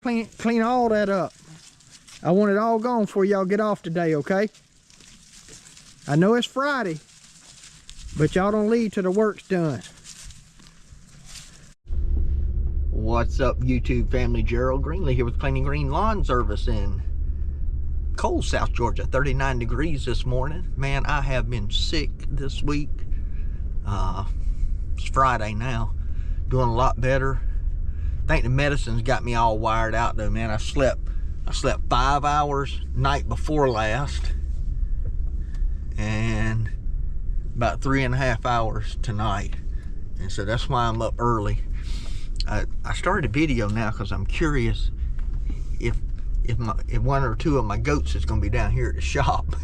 Clean all that up. I want it all gone before y'all get off today, okay? I know it's Friday, but y'all don't leave till the work's done. What's up, YouTube family? Gerald Greenlee here with Clean and Green Lawn Service in cold South Georgia. 39 degrees this morning. Man, I have been sick this week. It's Friday now. Doing a lot better. I think the medicine's got me all wired out though, man. I slept 5 hours night before last, and about 3.5 hours tonight. And so that's why I'm up early. I started a video now because I'm curious if one or two of my goats is going to be down here at the shop.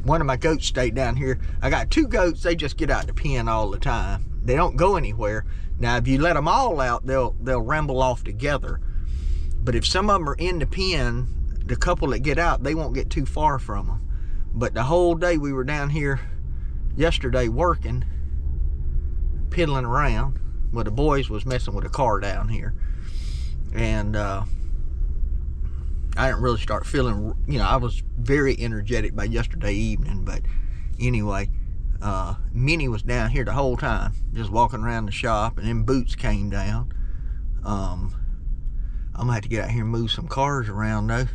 One of my goats stayed down here. I got 2 goats. They just get out the pen all the time. They don't go anywhere. Now, if you let them all out, they'll ramble off together. But if some of them are in the pen, the couple that get out, they won't get too far from them. But the whole day we were down here yesterday working, piddling around. Well, the boys was messing with a car down here. And I didn't really start feeling, I was very energetic by yesterday evening. But anyway, Minnie was down here the whole time, just walking around the shop, and then Boots came down. I'm gonna have to get out here and move some cars around though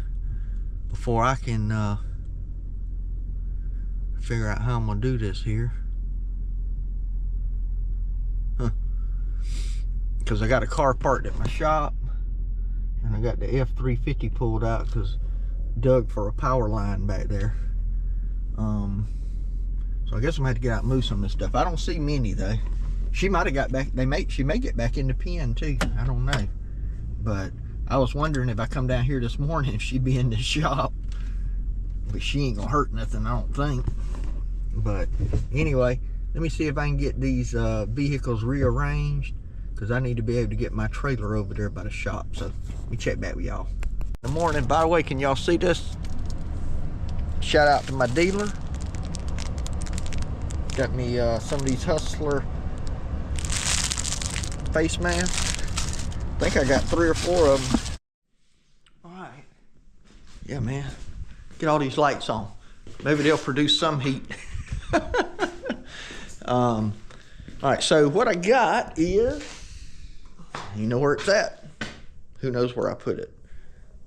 before I can figure out how I'm gonna do this here. Because I got a car parked at my shop, and I got the F-350 pulled out because dug for a power line back there. So I guess I'm gonna have to get out and move some of this stuff. I don't see Minnie though. She might have got back. She may get back in the pen too. I don't know. But I was wondering if I come down here this morning if she'd be in the shop. But she ain't gonna hurt nothing, I don't think. But anyway, let me see if I can get these vehicles rearranged, because I need to be able to get my trailer over there by the shop. So let me check back with y'all. Good morning. By the way, can y'all see this? Shout out to my dealer. Got me some of these Hustler face masks. I think I got 3 or 4 of them. All right. Yeah, man. Get all these lights on. Maybe they'll produce some heat. All right, so what I got is, you know where it's at. Who knows where I put it?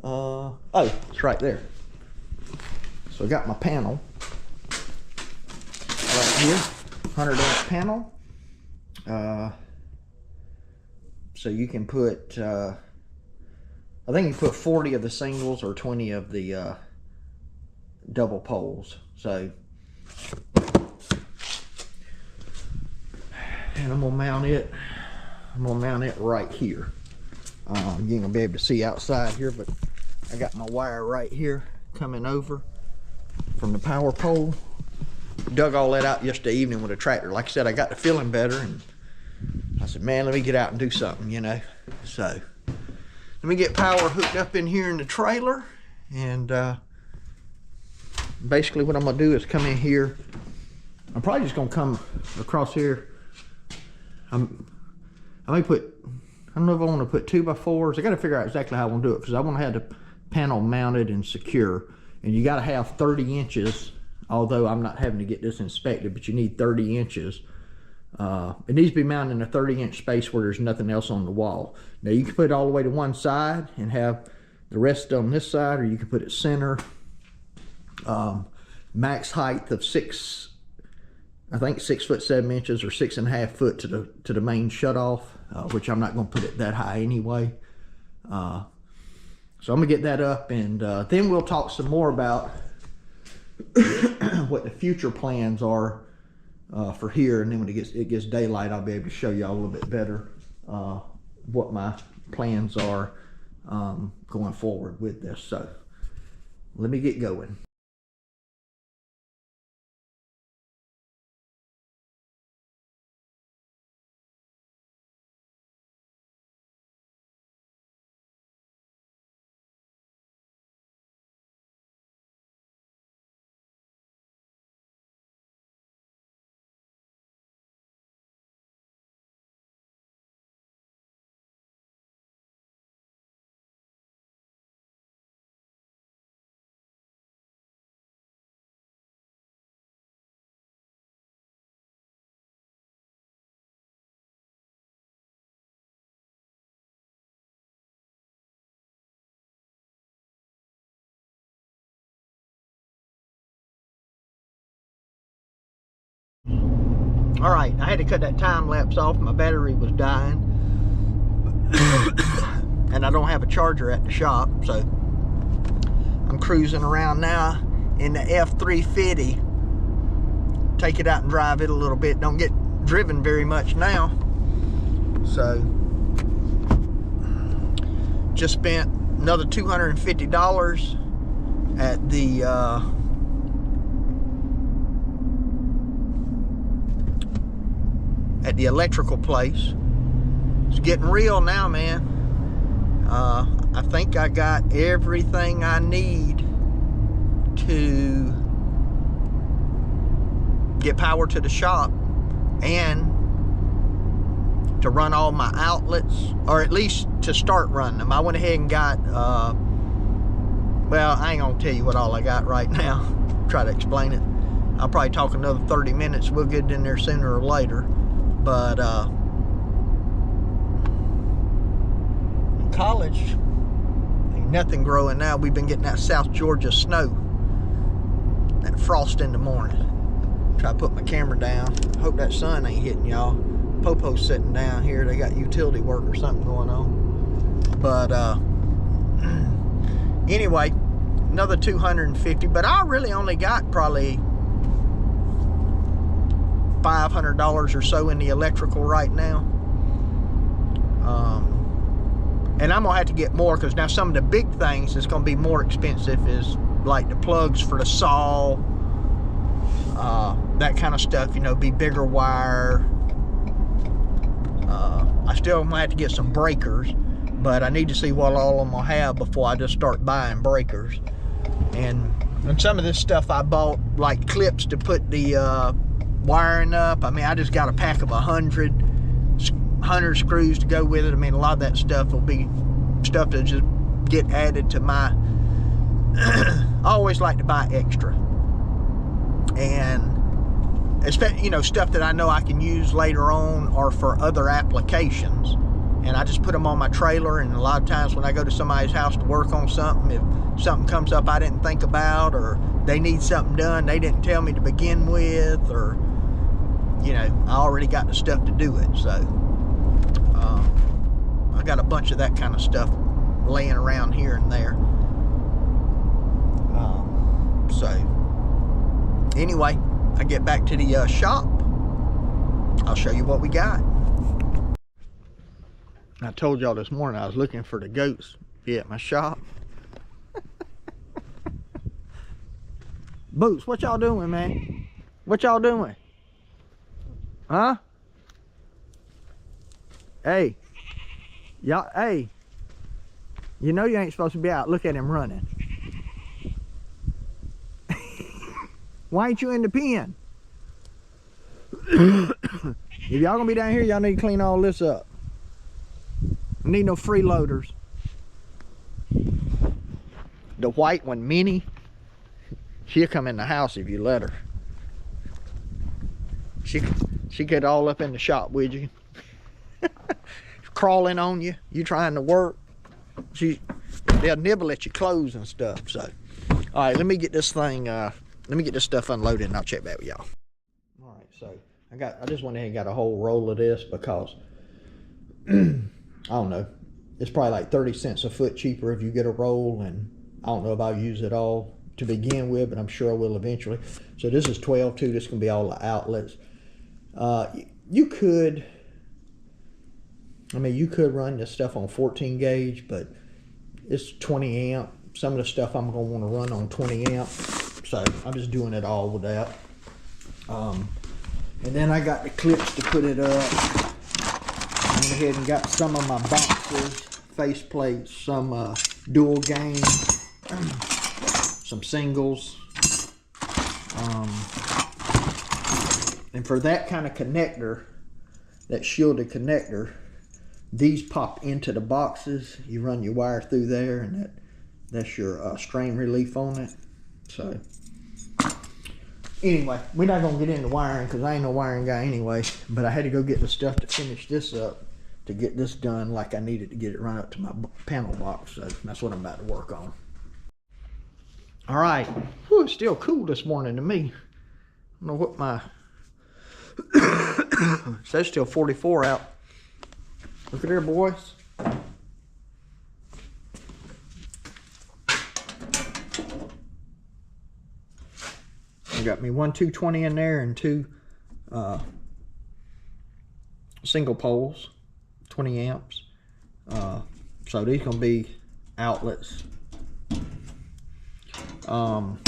Oh, it's right there. So I got my panel right here, 100-inch panel. So you can put, I think you put 40 of the singles or 20 of the double poles. So, and I'm gonna mount it. I'm gonna mount it right here. You ain't gonna be able to see outside here, but I got my wire right here coming over from the power pole. Dug all that out yesterday evening with a tractor. Like I said, I got to feeling better, and I said, man, let me get out and do something, So let me get power hooked up in here in the trailer, and basically what I'm gonna do is come in here. I'm probably just gonna come across here. I may put, I don't know if I want to put 2x4s. I got to figure out exactly how I want to do it, because I want to have the panel mounted and secure. And you got to have 30 inches, although I'm not having to get this inspected, but you need 30 inches. It needs to be mounted in a 30-inch space where there's nothing else on the wall. Now you can put it all the way to one side and have the rest on this side, or you can put it center. Max height of 6 foot 7 inches or 6.5 foot to the main shutoff, which I'm not going to put it that high anyway. So I'm gonna get that up, and then we'll talk some more about what the future plans are for here. And then when it gets daylight, I'll be able to show y'all a little bit better what my plans are going forward with this. So let me get going. All right, I had to cut that time lapse off. My battery was dying. And I don't have a charger at the shop, so I'm cruising around now in the F350. Take it out and drive it a little bit. Don't get driven very much now. So just spent another $250 at the electrical place. It's getting real now, man. I think I got everything I need to get power to the shop and to run all my outlets, or at least to start running them. I went ahead and got, well, I ain't gonna tell you what all I got right now. Try to explain it. I'll probably talk another 30 minutes. We'll get in there sooner or later. But in college, ain't nothing growing now. We've been getting that South Georgia snow, that frost in the morning. Try to put my camera down. Hope that sun ain't hitting y'all. Popo's sitting down here. They got utility work or something going on. But anyway, another $250. But I really only got probably $500 or so in the electrical right now. And I'm gonna have to get more, because now some of the big things that's gonna be more expensive is like the plugs for the saw, that kind of stuff, you know, be bigger wire. I still might have to get some breakers, but I need to see what all of them will have before I just start buying breakers. And some of this stuff I bought, like clips to put the wiring up. I mean, I just got a pack of 100 screws to go with it. I mean, a lot of that stuff will be stuff to just get added to my I always like to buy extra, and especially, you know, stuff that I know I can use later on or for other applications. And I just put them on my trailer, and a lot of times when I go to somebody's house to work on something, if something comes up I didn't think about, or they need something done they didn't tell me to begin with, or, you know, I already got the stuff to do it. So I got a bunch of that kind of stuff laying around here and there. So anyway, I get back to the shop, I'll show you what we got. I told y'all this morning I was looking for the goats be at my shop. Boots, what y'all doing, man? What y'all doing? Huh? Hey. Y'all, hey. You know you ain't supposed to be out. Look at him running. Why ain't you in the pen? If y'all gonna be down here, y'all need to clean all this up. I need no freeloaders. The white one, Minnie, she'll come in the house if you let her. She get all up in the shop with you. Crawling on you, you trying to work. They'll nibble at your clothes and stuff. So, all right, let me get this thing. Let me get this stuff unloaded, and I'll check back with y'all. All right, so I just went ahead and got a whole roll of this because I don't know. It's probably like 30 cents a foot cheaper if you get a roll, and I don't know if I'll use it all to begin with, but I'm sure I will eventually. So this is 12 too. This can be all the outlets. You could run this stuff on 14 gauge, but it's 20 amp. Some of the stuff I'm going to want to run on 20 amp. So I'm just doing it all with that. And then I got the clips to put it up. I went ahead and got some of my boxes, face plates, some dual game, some singles. And for that kind of connector, that shielded connector, these pop into the boxes. You run your wire through there, and that's your strain relief on it. So anyway, we're not gonna get into wiring because I ain't no wiring guy anyway, but I had to go get the stuff to finish this up to get this done like I needed to get it run up to my panel box. So that's what I'm about to work on. All right. Whew, it's still cool this morning to me. I don't know what my It says still 44 out. Look at there, boys. I got me one 220 in there and two single poles, 20 amps. So these gonna be outlets. I'm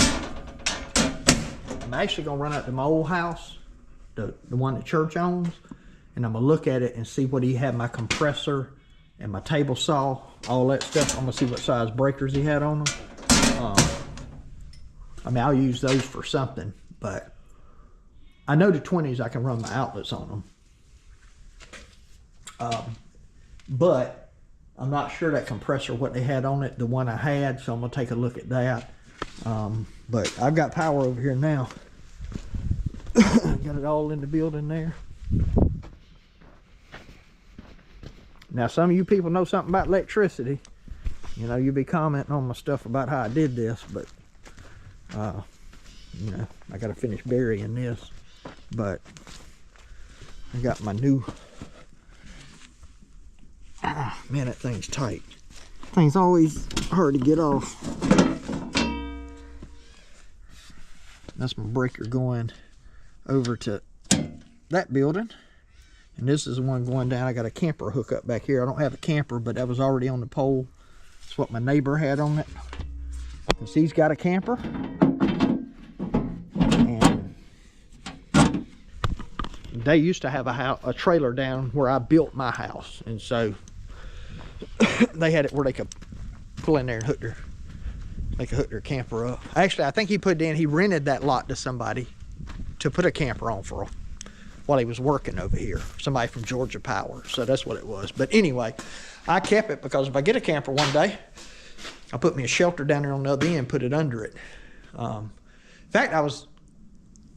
actually gonna run out to my old house, the one that church owns, and I'm gonna look at it and see what he had, my compressor and my table saw, all that stuff. I'm gonna see what size breakers he had on them. I mean, I'll use those for something, but I know the 20s I can run my outlets on them. But I'm not sure that compressor, what they had on it, the one I had, so I'm gonna take a look at that. But I've got power over here now. Got it all in the building there. Now, some of you people know something about electricity. You know, you'll be commenting on my stuff about how I did this, but you know, I gotta finish burying this. But I got my new, man, that thing's tight. Thing's always hard to get off. That's my breaker going over to that building, and this is the one going down. I got a camper hook up back here. I don't have a camper, but that was already on the pole. That's what my neighbor had on it, because he's got a camper. And they used to have a trailer down where I built my house, and so they had it where they could pull in there and hook their camper up. Actually, I think he rented that lot to somebody to put a camper on for while he was working over here. Somebody from Georgia Power, so that's what it was. But anyway, I kept it because if I get a camper one day, I'll put me a shelter down there on the other end, put it under it. In fact, I was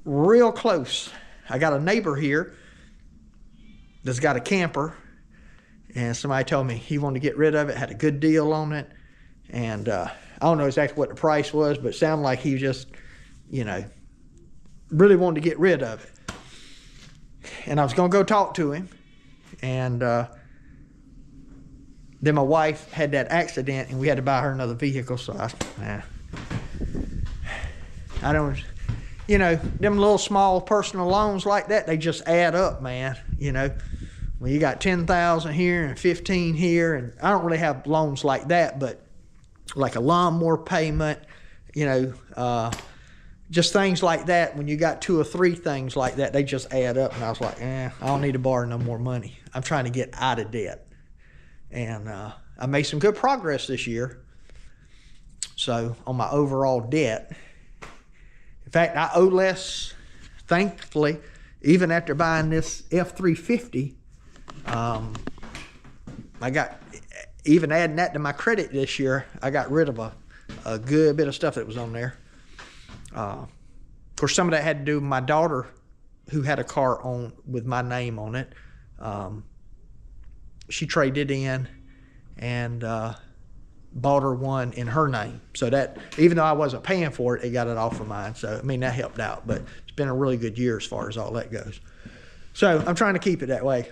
real close. I got a neighbor here that's got a camper, and somebody told me he wanted to get rid of it, had a good deal on it, and I don't know exactly what the price was, but it sounded like he just, you know, really wanted to get rid of it. And I was going to go talk to him, and then my wife had that accident, and we had to buy her another vehicle, so I don't, you know, them little small personal loans like that, they just add up, man. You know, when you got 10,000 here and 15 here, and I don't really have loans like that, but like a lawnmower payment, you know, just things like that. When you got 2 or 3 things like that, they just add up. And I was like, I don't need to borrow no more money. I'm trying to get out of debt. And I made some good progress this year. So on my overall debt, in fact, I owe less, thankfully, even after buying this F-350. I got, even adding that to my credit this year, I got rid of a good bit of stuff that was on there. Of course, some of that had to do with my daughter, who had a car on with my name on it. She traded in and bought her one in her name. So that, even though I wasn't paying for it, it got it off of mine. So, I mean, that helped out. But it's been a really good year as far as all that goes. So I'm trying to keep it that way.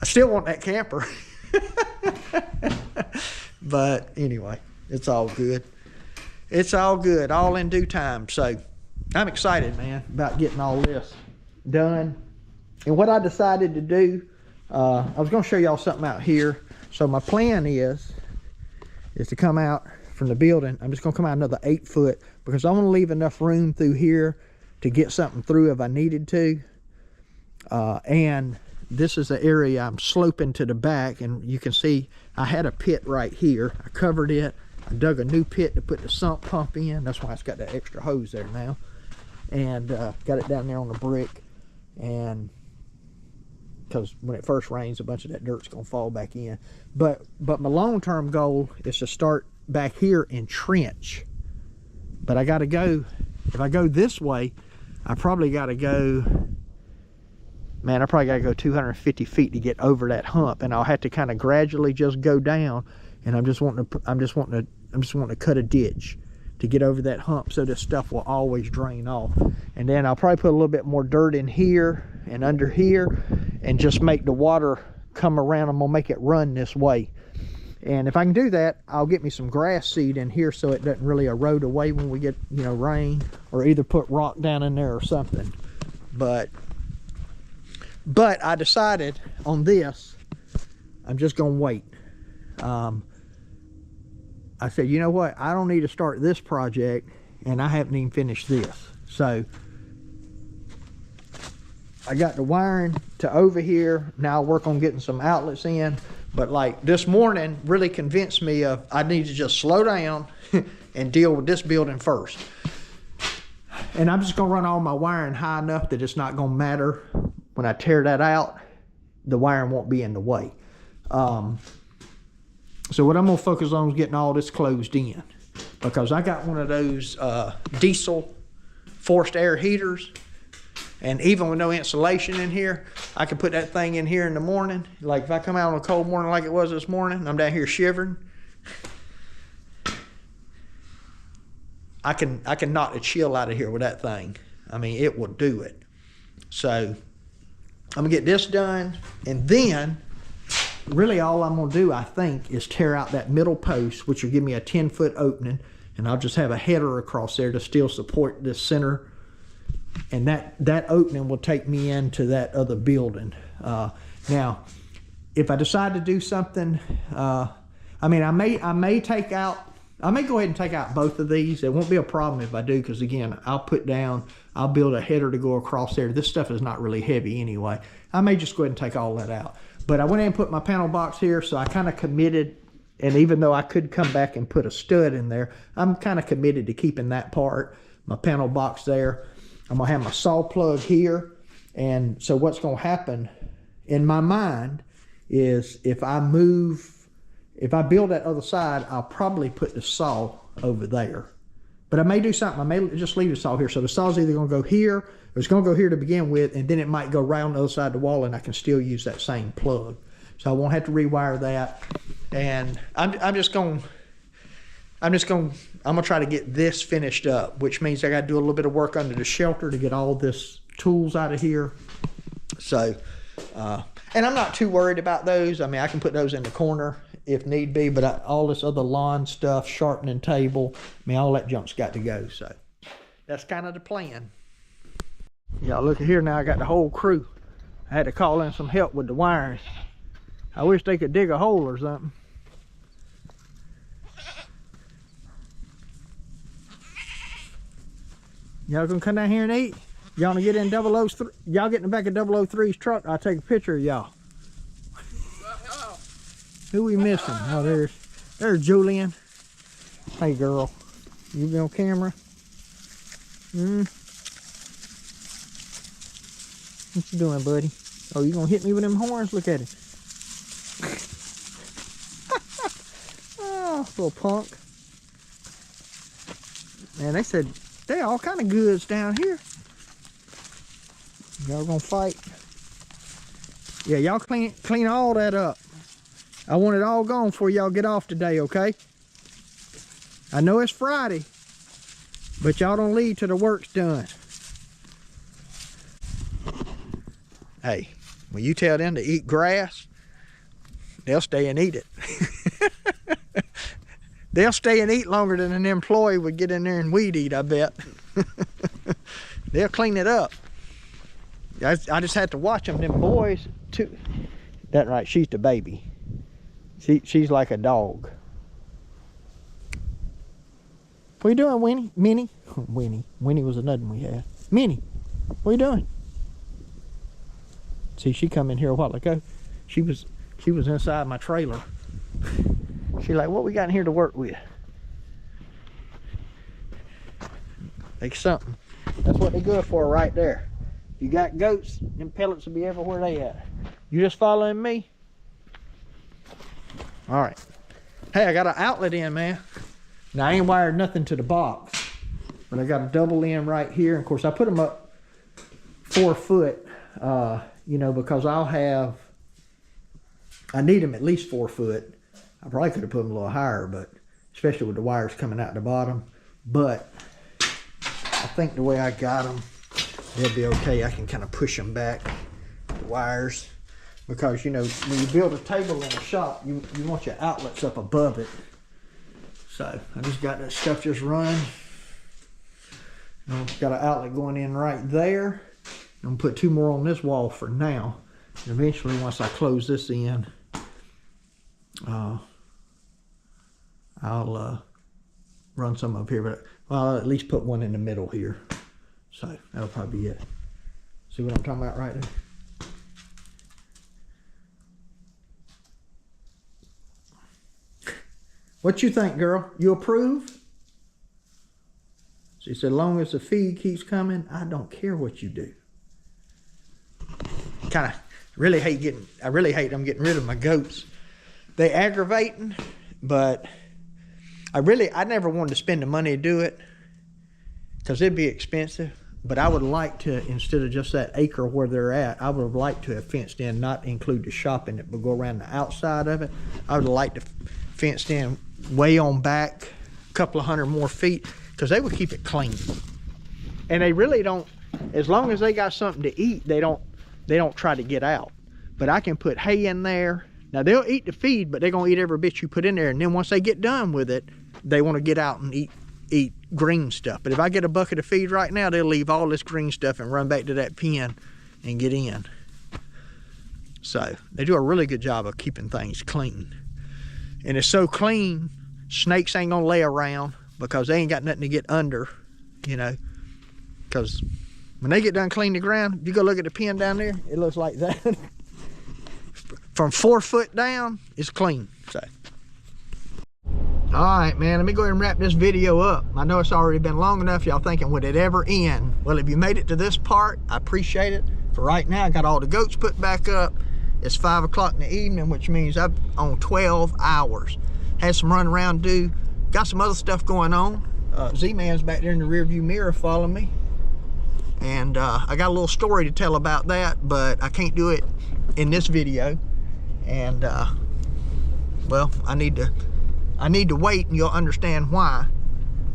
I still want that camper. But anyway, it's all good. It's all good, all in due time. So I'm excited, man, about getting all this done. And what I decided to do, I was going to show y'all something out here. So my plan is to come out from the building. I'm just going to come out another 8 foot because I want to leave enough room through here to get something through if I needed to. And this is the area I'm sloping to the back, and you can see I had a pit right here. I covered it. I dug a new pit to put the sump pump in. That's why it's got that extra hose there now. And got it down there on the brick. And because when it first rains, a bunch of that dirt's gonna fall back in. But my long-term goal is to start back here and trench. But I gotta go, if I go this way, I probably gotta go, man, I probably gotta go 250 feet to get over that hump, and I'll have to kind of gradually just go down. And I'm just wanting to cut a ditch to get over that hump so this stuff will always drain off. And then I'll probably put a little bit more dirt in here and under here and just make the water come around. I'm gonna make it run this way. And if I can do that, I'll get me some grass seed in here so it doesn't really erode away when we get, you know, rain, or either put rock down in there or something. But I decided on this, I'm just gonna wait. I said, you know what, I don't need to start this project and I haven't even finished this. So I got the wiring to over here. Now I'll work on getting some outlets in. But like this morning really convinced me of I need to just slow down and deal with this building first. And I'm just gonna run all my wiring high enough that it's not gonna matter. When I tear that out, the wiring won't be in the way. So what I'm gonna focus on is getting all this closed in, because I got one of those diesel forced air heaters. And even with no insulation in here, I can put that thing in here in the morning. Like if I come out on a cold morning like it was this morning, I'm down here shivering. I can knock the chill out of here with that thing. I mean, it will do it. So I'm gonna get this done, and then really all I'm gonna do, I think, is tear out that middle post, which will give me a 10-foot opening, and I'll just have a header across there to still support this center. And that opening will take me into that other building. Now, if I decide to do something, I mean, I may go ahead and take out both of these. It won't be a problem if I do, because again, I'll build a header to go across there. This stuff is not really heavy anyway. I may just go ahead and take all that out. But I went ahead and put my panel box here, so I kind of committed. And even though I could come back and put a stud in there, I'm kind of committed to keeping that part, my panel box there. I'm gonna have my saw plug here. And so what's gonna happen in my mind is if I build that other side, I'll probably put the saw over there. But I may do something, I may just leave the saw here. So the saw's either gonna go here, or it's gonna go here to begin with, and then it might go around the other side of the wall and I can still use that same plug. So I won't have to rewire that. And I'm gonna try to get this finished up, which means I gotta do a little bit of work under the shelter to get all this tools out of here. So, and I'm not too worried about those. I mean, I can put those in the corner if need be, but all this other lawn stuff, sharpening table, I mean, all that junk's got to go. So that's kind of the plan. Y'all look at here now, I got the whole crew. I had to call in some help with the wiring. I wish they could dig a hole or something. Y'all gonna come down here and eat? Y'all wanna get in 003? Y'all get in the back of 003's truck, I'll take a picture of y'all. Who we missing? Oh, there's Julian. Hey girl, you be on camera? What you doing, buddy? Oh, you gonna hit me with them horns? Look at it. Oh, little punk. Man, they said there all kind of goods down here. Y'all gonna fight? Yeah, y'all clean all that up. I want it all gone before y'all get off today, okay? I know it's Friday, but y'all don't leave till the work's done. Hey, when you tell them to eat grass, they'll stay and eat it. They'll stay and eat longer than an employee would get in there and weed eat, I bet. They'll clean it up. I just had to watch them. Them boys, too. That's right, she's the baby. She's like a dog. What you doing, Winnie? Minnie? Winnie. Winnie was another one we had. Minnie, what you doing? See, she come in here a while ago. She was inside my trailer. She like, what we got in here to work with? Like something. That's what they're good for right there. You got goats, them pellets will be everywhere they at. You just following me? All right. Hey, I got an outlet in, man. Now, I ain't wired nothing to the box, but I got a double in right here. Of course, I put them up 4 foot, you know, because I need them at least 4 foot. I probably could have put them a little higher, but especially with the wires coming out the bottom. But I think the way I got them, they'll be okay. I can kind of push them back, the wires, because you know, when you build a table in a shop, you want your outlets up above it. So I just got that stuff just running. Got an outlet going in right there. I'm gonna put 2 more on this wall for now. And eventually, once I close this in, I'll run some up here, but I'll at least put one in the middle here. So that'll probably be it. See what I'm talking about right there? What you think, girl? You approve? She said, as long as the feed keeps coming, I don't care what you do. I really hate them getting rid of my goats. They aggravating, but I never wanted to spend the money to do it because it'd be expensive. But I would like to, instead of just that acre where they're at, I would have liked to have fenced in, not include the shop in it, but go around the outside of it. I would have liked to fenced in way on back, a couple of 100 more feet, because they would keep it clean. And they really don't, as long as they got something to eat, they don't try to get out. But I can put hay in there. Now they'll eat the feed, but they're gonna eat every bit you put in there. And then once they get done with it, they want to get out and eat green stuff. But if I get a bucket of feed right now, they'll leave all this green stuff and run back to that pen and get in. So they do a really good job of keeping things clean. And it's so clean, snakes ain't gonna lay around because they ain't got nothing to get under, you know. Because when they get done cleaning the ground, if you go look at the pen down there, it looks like that. From 4 foot down, it's clean. So. All right, man, let me go ahead and wrap this video up. I know it's already been long enough. Y'all thinking, would it ever end? Well, if you made it to this part, I appreciate it. For right now, I got all the goats put back up. It's 5 o'clock in the evening, which means I'm on 12 hours. Had some run around do. Got some other stuff going on. Z-Man's back there in the rear view mirror following me. And I got a little story to tell about that, but I can't do it in this video. And well, I need to wait, and you'll understand why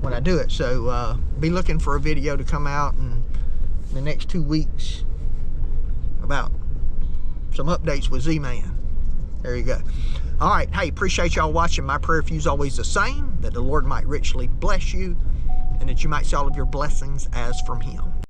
when I do it. So be looking for a video to come out in the next 2 weeks about some updates with Z-Man. There you go. All right, hey, appreciate y'all watching. My prayer for you is always the same, that the Lord might richly bless you and that you might see all of your blessings as from him.